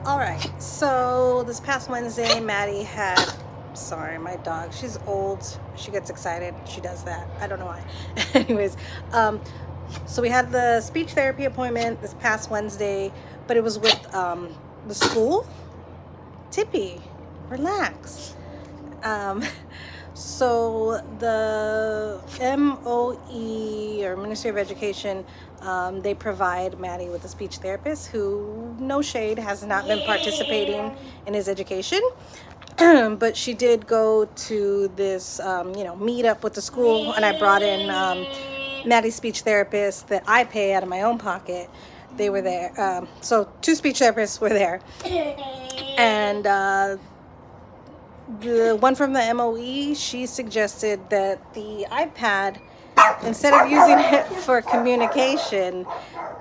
All right, so this past Wednesday, Maddie had, sorry, my dog, she's old. She gets excited. She does that. I don't know why. Anyways, so we had the speech therapy appointment this past Wednesday, but it was with the school. Tippy, relax. Um, so the MOE, or Ministry of Education, they provide Maddie with a speech therapist who, no shade, has not been participating in his education. But she did go to this, meet up with the school, and I brought in Maddie's speech therapist that I pay out of my own pocket. They were there. So two speech therapists were there. And the one from the MOE, she suggested that the iPad, instead of using it for communication,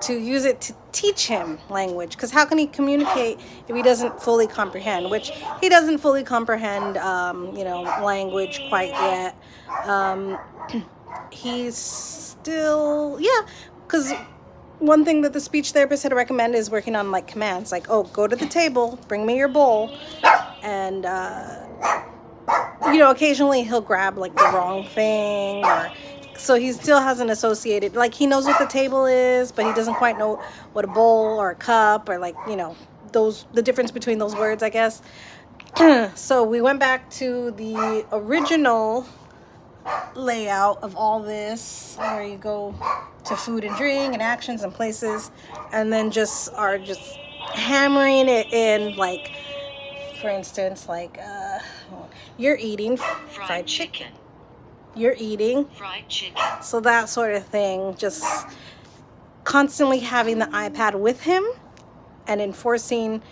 to use it to teach him language. Because how can he communicate if he doesn't fully comprehend? Which he doesn't fully comprehend, language quite yet. He's still, yeah, because one thing that the speech therapist had recommended is working on like commands, like, oh, go to the table, bring me your bowl. And occasionally he'll grab like the wrong thing, or so he still hasn't associated, like he knows what the table is, but he doesn't quite know what a bowl or a cup, or like, the difference between those words, I guess. So we went back to the original layout of all this, where you go to food and drink and actions and places, and then just hammering it in, like, for instance, like you're eating fried chicken. You're eating fried chicken. So that sort of thing, just constantly having the iPad with him and enforcing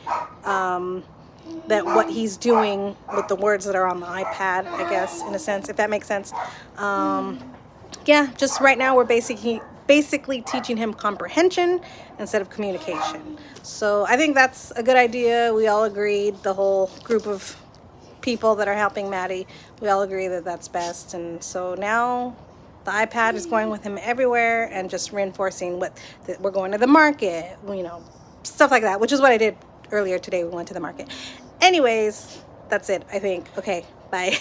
that what he's doing with the words that are on the iPad, I guess, in a sense, if that makes sense. Just right now we're basically teaching him comprehension instead of communication. So I think that's a good idea. We all agreed, the whole group of people that are helping Maddie, we all agree that that's best. And so now the iPad is going with him everywhere, and just reinforcing that we're going to the market, stuff like that, which is what I did earlier today. We went to the market. Anyways, that's it, I think. Okay, bye.